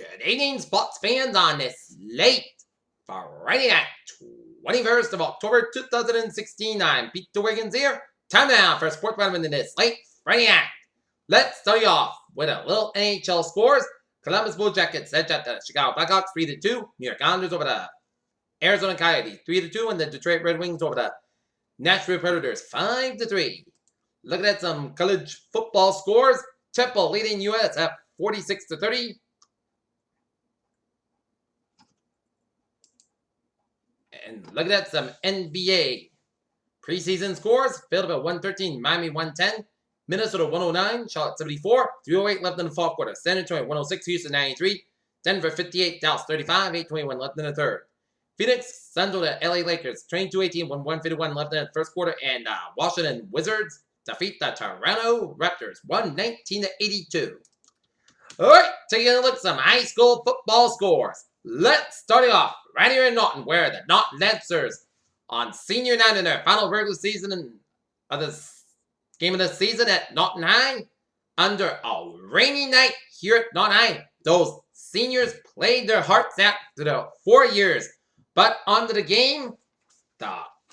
Good evening, sports fans, on this late Friday night, 21st of October 2016. I'm Peter Wiggins here. Time now for Sports Relevant in this late Friday night. Let's start you off with a little NHL scores. Columbus Blue Jackets edge at the Chicago Blackhawks 3-2. New York Islanders over the Arizona Coyotes 3-2. And the Detroit Red Wings over the Nashville Predators 5-3. Looking at some college football scores. Temple leading USF 46-30. And looking at some NBA preseason scores. Philadelphia 113, Miami 110, Minnesota 109, Charlotte 74, 3:08 left in the fourth quarter. San Antonio 106, Houston 93, Denver 58, Dallas 35, 8:21 left in the third. Phoenix Suns over the LA Lakers 22-18, 1:51 left in the first quarter. And Washington Wizards defeat the Toronto Raptors 119-82. All right, taking a look at some high school football scores. Let's start it off right here in Norton, where the Norton Lancers on senior night in their final regular season of this game of the season at Norton High, under a rainy night here at Norton High. Those seniors played their hearts out through the 4 years, but onto the game,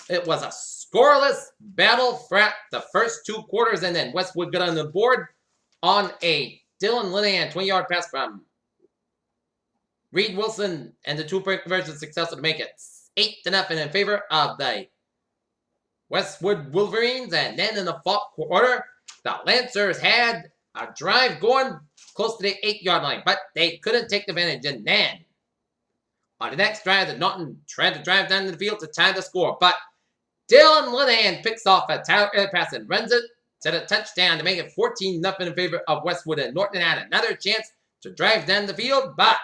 it was a scoreless battle throughout the first 2 quarters, and then Westwood got on the board on a Dylan Linehan 20-yard pass from Reed Wilson, and the 2-point conversion successful to make it 8-0 in favor of the Westwood Wolverines. And then in the fourth quarter, the Lancers had a drive going close to the 8-yard line, but they couldn't take advantage. And then on the next drive, the Norton tried to drive down the field to tie the score, but Dylan Linehan picks off a Tyler pass and runs it to the touchdown to make it 14-0 in favor of Westwood. And Norton had another chance to drive down the field, but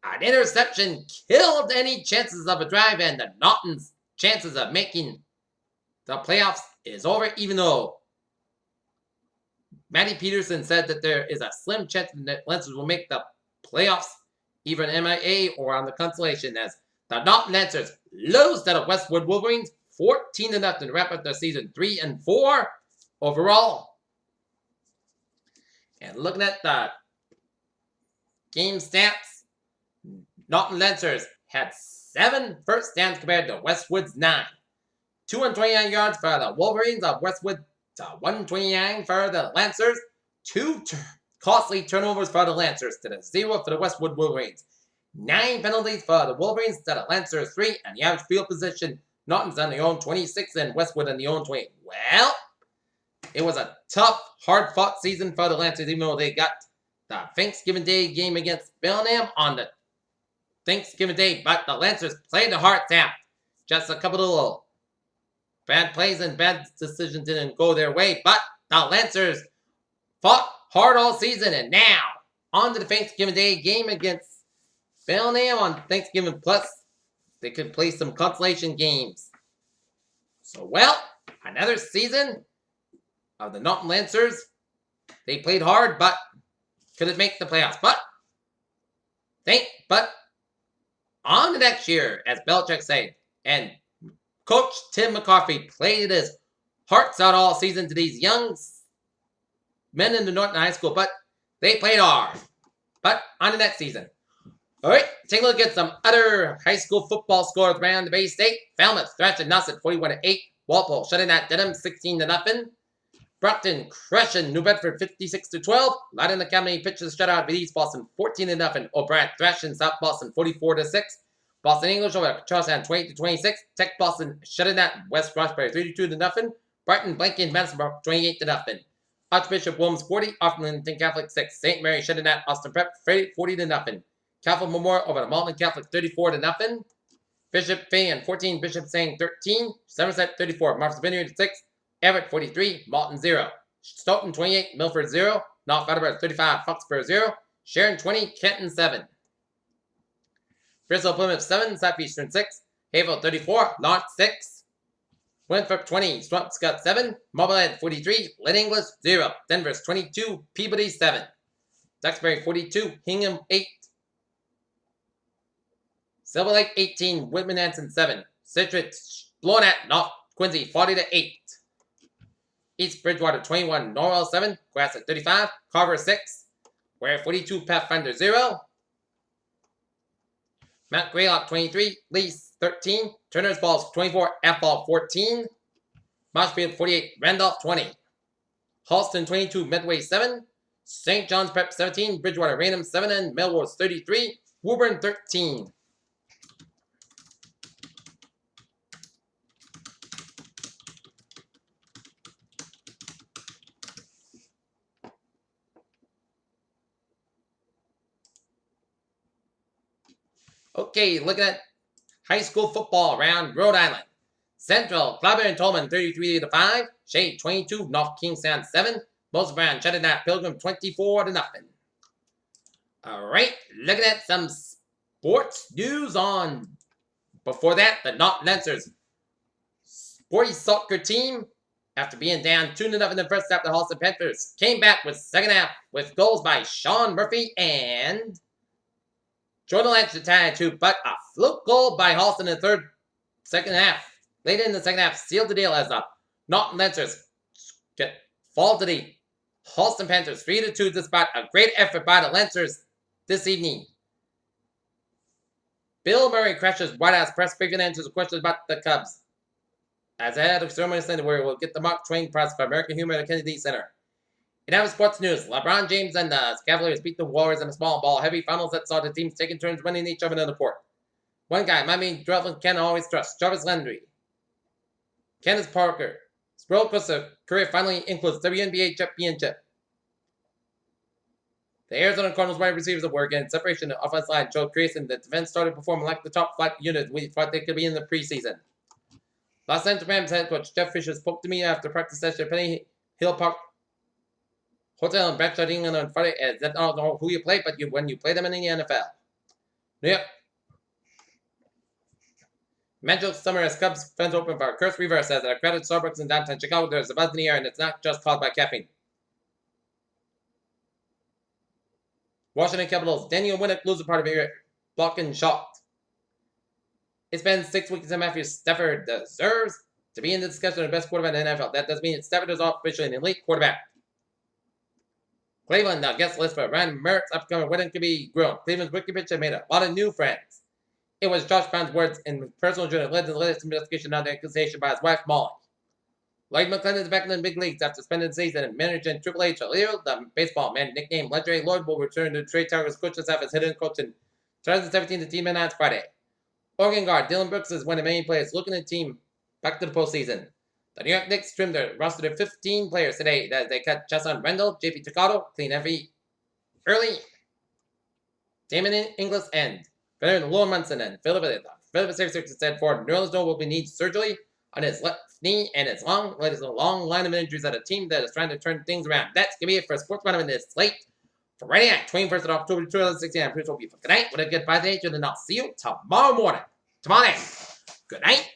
an interception killed any chances of a drive, and the Norton's chances of making the playoffs is over, even though Matty Peterson said that there is a slim chance that Lancers will make the playoffs, either in MIA or on the consolation, as the Norton Lancers lose to the Westwood Wolverines 14-0 to wrap up their season 3-4 overall. And looking at the game stats, Norton Lancers had 7 first downs compared to Westwood's 9. 229 yards for the Wolverines of Westwood to 129 for the Lancers. 2 costly turnovers for the Lancers to the 0 for the Westwood Wolverines. 9 penalties for the Wolverines to the Lancers 3, and the average field position, Norton's on their own 26 and Westwood on their own 20. Well, it was a tough, hard-fought season for the Lancers, even though they got the Thanksgiving Day game against Bellingham on the Thanksgiving Day, but the Lancers played their hearts out. Just a couple of little bad plays and bad decisions didn't go their way, but the Lancers fought hard all season, and now on to the Thanksgiving Day game against Bellingham on Thanksgiving, plus they could play some consolation games. So, well, another season of the Norton Lancers. They played hard, but couldn't make the playoffs. But on the next year, as Belichick said, and Coach Tim McCarthy played his hearts out all season to these young men in the Norton High School, but they played hard. But on the next season. All right, take a look at some other high school football scores around the Bay State. Falmouth thrashing Nauset 41-8. Walpole shutting out Dedham 16-0. Brockton crushing New Bedford 56-12. Loudon Academy pitches shutout with East Boston 14-0. O'Brien thrashing South Boston 44-6. Boston English over Charlestown 28-26. Tech Boston shutting out West Roxbury 32-0. Brighton blanking Madison 28-0. Archbishop Williams 40. Arlington Catholic 6. St. Mary shutting out Austin Prep 40-0. Catholic Memorial over the Malton Catholic 34-0. Bishop Fan 14. Bishop Sang 13. Somerset 34. Martha's Vineyard 6. Everett 43, Malton 0. Stoughton 28, Milford 0. North Attleboro 35, Foxborough 0. Sharon 20, Kenton 7. Bristol Plymouth 7, Southeastern 6. Havel 34, Lawrence 6. Winthrop 20, Swampscott 7. Marblehead 43, Lynn English 0. Denver's 22, Peabody 7. Duxbury 42, Hingham 8. Silver Lake 18, Whitman Hanson 7. Citrus blown at North Quincy 40-8. East Bridgewater 21, Norwell 7, Grass at 35, Carver 6, Ware 42, Pathfinder 0, Matt Graylock, 23. Lease, 13. Turner's Balls, 24. F-Ball, 14. Marshfield, 48. Randolph, 20. Halston, 22. Medway, 7. St. John's Prep, 17. Bridgewater Raynham, 7. And Melrose, 33. Woburn, 13. Okay, looking at high school football around Rhode Island. Central, Clobber and Tolman, 33-5. Shade, 22. North Kingstown, 7. Most Brown, Cheddar Pilgrim, 24-0. All right, looking at some sports news on. Before that, the North Lancers sporty soccer team, after being down 2-0 in the first half, the Halston Panthers came back with second half with goals by Sean Murphy and Jordan Lance to tie it 2, but a fluke goal by Halston in the second half. Later in the second half, sealed the deal as the Norton Lancers fall to the Halston Panthers 3-2, despite a great effort by the Lancers this evening. Bill Murray crashes White House press briefing answers questions about the Cubs. As I had a ceremony center where we'll get the Mark Twain Prize for American Humor at the Kennedy Center. In other sports news, LeBron James and the Cavaliers beat the Warriors in a small ball heavy finals that saw the teams taking turns winning each other in the court. One guy, Drevlin can always trust, Jarvis Landry. Candace Parker. Roller coaster career finally includes WNBA championship. The Arizona Cardinals wide receivers of Oregon separation of offensive line showed creation. The defense started performing like the top flight unit we thought they could be in the preseason. Los Angeles Rams head coach Jeff Fisher spoke to me after practice session at Penny Hill Park Hotel in Bradford, England on Friday. That's not who you play, but when you play them in the NFL. Yep. Mental summer as Cubs fans open for a curse reverse as at a crowded Starbucks in downtown Chicago. There's a buzz in the air, and it's not just caused by caffeine. Washington Capitals, Daniel Winnick loses part of your blocking shot. It's been 6 weeks and Matthew Stafford deserves to be in the discussion of the best quarterback in the NFL. That doesn't mean that Stafford is officially an elite quarterback. Cleveland, guest list for Ryan Merritt's upcoming wedding could be grown. Cleveland's rookie pitcher made a lot of new friends. It was Josh Brown's words in personal journal that led to the latest investigation on the accusation by his wife, Molly. Lloyd McClendon is back in the big leagues after spending the season and managing Triple H. The baseball man nicknamed Legendary Lloyd will return to Trey Towers' coaching staff as head coach in 2017. The team announced Friday. Oregon guard Dylan Brooks is one of many players looking at the team back to the postseason. The New York Knicks trimmed their roster to 15 players today as they cut Chesson Randall, JP Toccato, Clean Effie, Early, Damon Inglis, and veteran Lauren Munson and Philip 66 said for New Orleans will need surgery on his left knee and his long line of injuries at a team that is trying to turn things around. That's going to be it for Sports Random in this slate. For Friday night, 21st of October 2016, I'm pretty sure we'll be for good night with a good 5 days, and then I'll see you tomorrow morning. Good night.